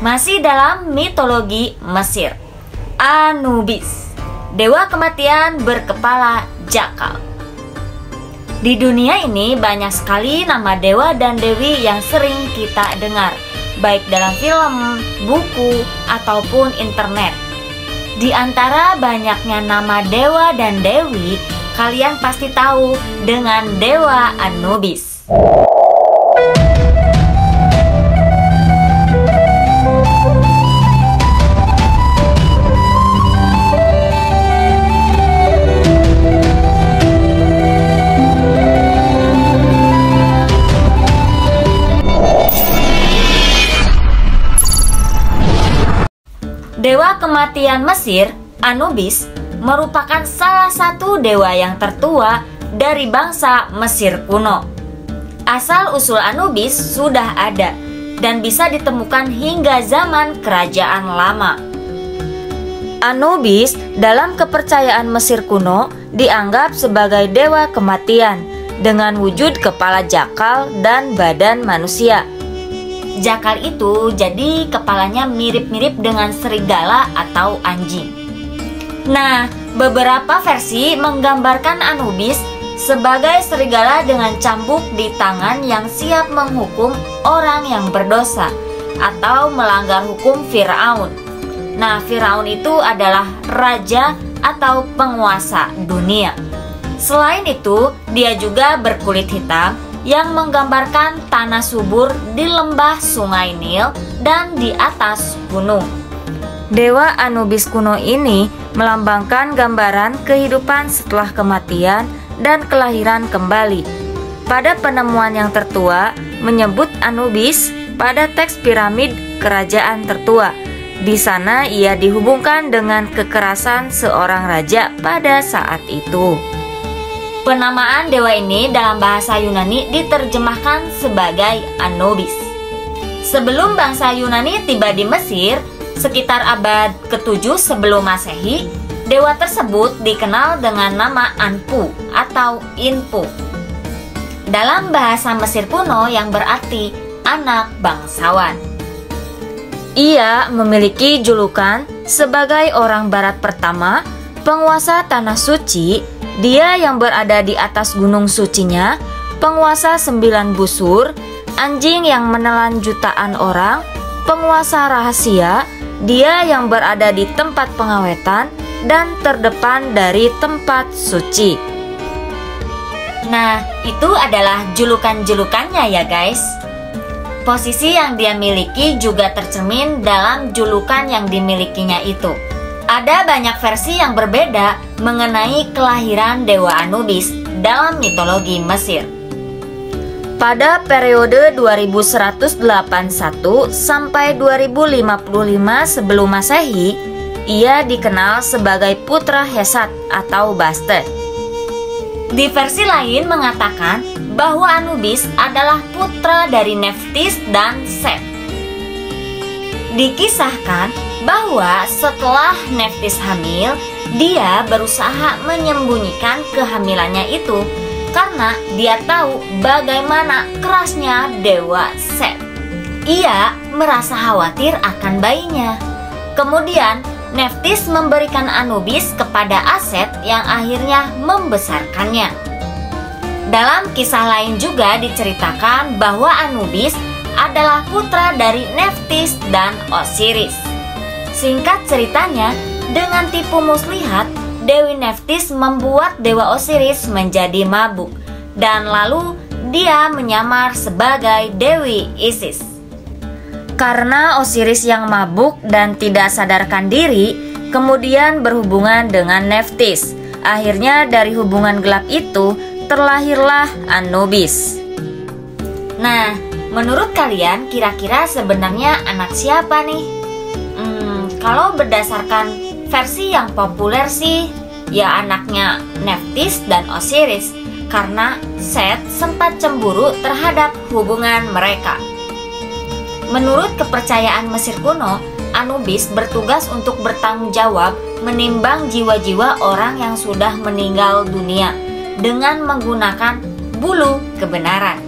Masih dalam mitologi Mesir, Anubis, dewa kematian berkepala jakal. Di dunia ini banyak sekali nama dewa dan dewi yang sering kita dengar, baik dalam film, buku, ataupun internet. Di antara banyaknya nama dewa dan dewi, kalian pasti tahu dengan dewa Anubis. Dewa kematian Mesir, Anubis, merupakan salah satu dewa yang tertua dari bangsa Mesir kuno. Asal-usul Anubis sudah ada dan bisa ditemukan hingga zaman kerajaan lama. Anubis dalam kepercayaan Mesir kuno dianggap sebagai dewa kematian dengan wujud kepala jakal dan badan manusia. Jakal itu jadi kepalanya mirip-mirip dengan serigala atau anjing. Nah, beberapa versi menggambarkan Anubis sebagai serigala dengan cambuk di tangan yang siap menghukum orang yang berdosa atau melanggar hukum Firaun. Nah, Firaun itu adalah raja atau penguasa dunia. Selain itu, dia juga berkulit hitam yang menggambarkan tanah subur di lembah Sungai Nil dan di atas gunung. Dewa Anubis kuno ini melambangkan gambaran kehidupan setelah kematian dan kelahiran kembali. Pada penemuan yang tertua menyebut Anubis pada teks piramid kerajaan tertua. Di sana ia dihubungkan dengan kekerasan seorang raja pada saat itu. Penamaan dewa ini dalam bahasa Yunani diterjemahkan sebagai Anubis. Sebelum bangsa Yunani tiba di Mesir, sekitar abad ke-7 sebelum Masehi, dewa tersebut dikenal dengan nama Anpu atau Inpu. Dalam bahasa Mesir kuno yang berarti anak bangsawan. Ia memiliki julukan sebagai orang barat pertama, penguasa tanah suci. Dia yang berada di atas gunung sucinya, penguasa 9 busur, anjing yang menelan jutaan orang, penguasa rahasia, dia yang berada di tempat pengawetan dan terdepan dari tempat suci. Nah, itu adalah julukan-julukannya ya guys. Posisi yang dia miliki juga tercermin dalam julukan yang dimilikinya itu. Ada banyak versi yang berbeda mengenai kelahiran Dewa Anubis dalam mitologi Mesir. Pada periode 2181 sampai 2055 sebelum Masehi, ia dikenal sebagai putra Hesat atau Bastet. Di versi lain mengatakan bahwa Anubis adalah putra dari Neftis dan Set. Dikisahkan bahwa setelah Neftis hamil, dia berusaha menyembunyikan kehamilannya itu karena dia tahu bagaimana kerasnya Dewa Set. Ia merasa khawatir akan bayinya. Kemudian Neftis memberikan Anubis kepada Aset yang akhirnya membesarkannya. Dalam kisah lain juga diceritakan bahwa Anubis adalah putra dari Neftis dan Osiris. Singkat ceritanya, dengan tipu muslihat, Dewi Neftis membuat Dewa Osiris menjadi mabuk, dan lalu dia menyamar sebagai Dewi Isis. Karena Osiris yang mabuk dan tidak sadarkan diri, kemudian berhubungan dengan Neftis. Akhirnya dari hubungan gelap itu terlahirlah Anubis. Nah, menurut kalian kira-kira sebenarnya anak siapa nih? Kalau berdasarkan versi yang populer sih, ya anaknya Neftis dan Osiris, karena Set sempat cemburu terhadap hubungan mereka. Menurut kepercayaan Mesir kuno, Anubis bertugas untuk bertanggung jawab menimbang jiwa-jiwa orang yang sudah meninggal dunia dengan menggunakan bulu kebenaran.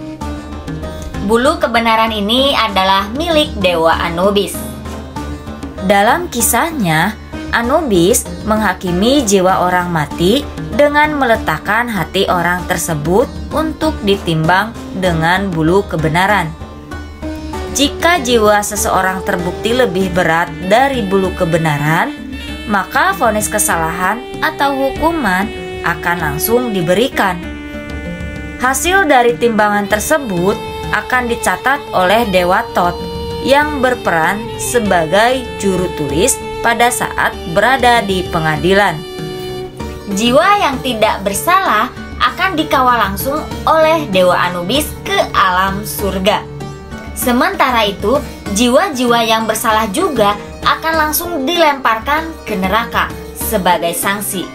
Bulu kebenaran ini adalah milik Dewa Anubis. Dalam kisahnya, Anubis menghakimi jiwa orang mati dengan meletakkan hati orang tersebut untuk ditimbang dengan bulu kebenaran. Jika jiwa seseorang terbukti lebih berat dari bulu kebenaran, maka vonis kesalahan atau hukuman akan langsung diberikan. Hasil dari timbangan tersebut akan dicatat oleh Dewa Thoth yang berperan sebagai juru tulis pada saat berada di pengadilan. Jiwa yang tidak bersalah akan dikawal langsung oleh Dewa Anubis ke alam surga. Sementara itu, jiwa-jiwa yang bersalah juga akan langsung dilemparkan ke neraka sebagai sanksi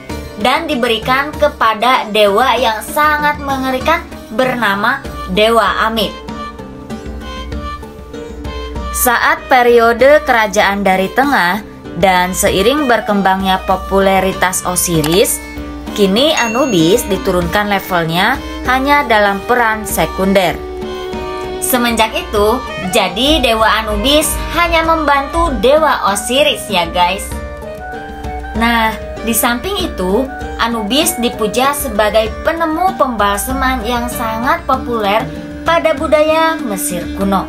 dan diberikan kepada dewa yang sangat mengerikan bernama Dewa Amit. Saat periode kerajaan dari tengah dan seiring berkembangnya popularitas Osiris, kini Anubis diturunkan levelnya hanya dalam peran sekunder. Semenjak itu, jadi Dewa Anubis hanya membantu Dewa Osiris ya guys. Nah, di samping itu, Anubis dipuja sebagai penemu pembalseman yang sangat populer pada budaya Mesir kuno.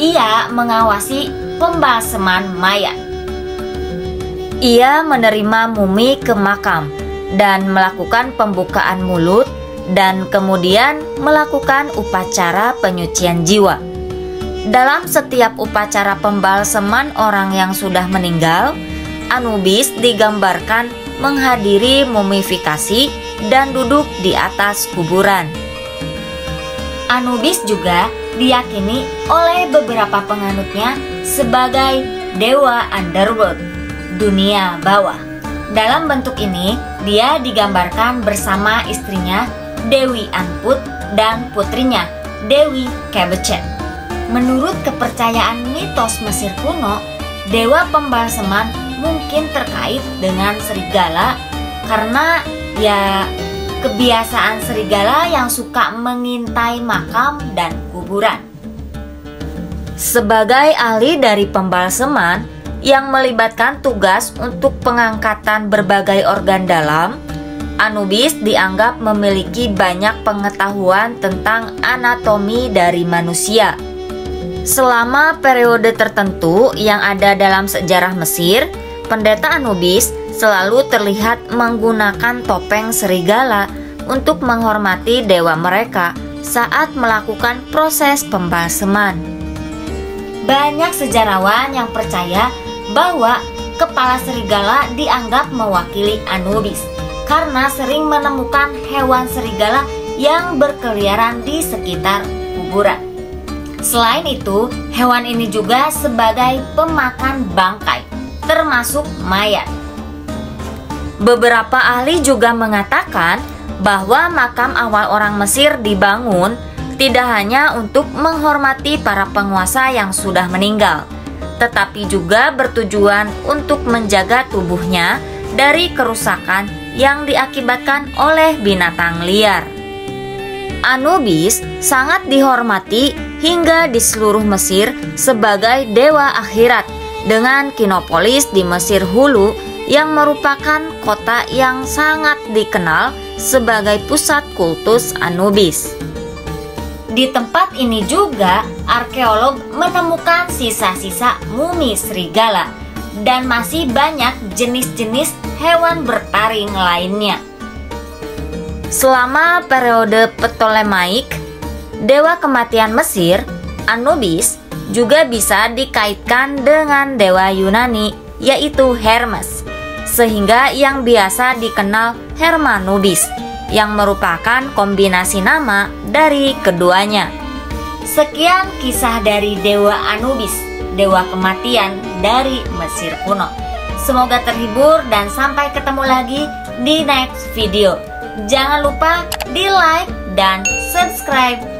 Ia mengawasi pembalseman mayat. Ia menerima mumi ke makam dan melakukan pembukaan mulut dan kemudian melakukan upacara penyucian jiwa. Dalam setiap upacara pembalseman orang yang sudah meninggal, Anubis digambarkan menghadiri mumifikasi dan duduk di atas kuburan. Anubis juga diyakini oleh beberapa penganutnya sebagai dewa underworld, dunia bawah. Dalam bentuk ini, dia digambarkan bersama istrinya Dewi Anput dan putrinya Dewi Kebecet. Menurut kepercayaan mitos Mesir kuno, dewa pembalseman mungkin terkait dengan serigala karena ya kebiasaan serigala yang suka mengintai makam dan kuburan. Sebagai ahli dari pembalseman yang melibatkan tugas untuk pengangkatan berbagai organ dalam, Anubis dianggap memiliki banyak pengetahuan tentang anatomi dari manusia. Selama periode tertentu yang ada dalam sejarah Mesir, pendeta Anubis selalu terlihat menggunakan topeng serigala untuk menghormati dewa mereka saat melakukan proses pembalseman. Banyak sejarawan yang percaya bahwa kepala serigala dianggap mewakili Anubis karena sering menemukan hewan serigala yang berkeliaran di sekitar kuburan. Selain itu, hewan ini juga sebagai pemakan bangkai, termasuk mayat. Beberapa ahli juga mengatakan bahwa makam awal orang Mesir dibangun tidak hanya untuk menghormati para penguasa yang sudah meninggal, tetapi juga bertujuan untuk menjaga tubuhnya dari kerusakan yang diakibatkan oleh binatang liar. Anubis sangat dihormati hingga di seluruh Mesir sebagai dewa akhirat, dengan Kinopolis di Mesir Hulu yang merupakan kota yang sangat dikenal sebagai pusat kultus Anubis. Di tempat ini juga arkeolog menemukan sisa-sisa mumi serigala dan masih banyak jenis-jenis hewan bertaring lainnya. Selama periode Ptolemaik, dewa kematian Mesir, Anubis juga bisa dikaitkan dengan dewa Yunani, yaitu Hermes, sehingga yang biasa dikenal Hermanubis, yang merupakan kombinasi nama dari keduanya. Sekian kisah dari dewa Anubis, dewa kematian dari Mesir kuno. Semoga terhibur dan sampai ketemu lagi di next video. Jangan lupa di like dan subscribe.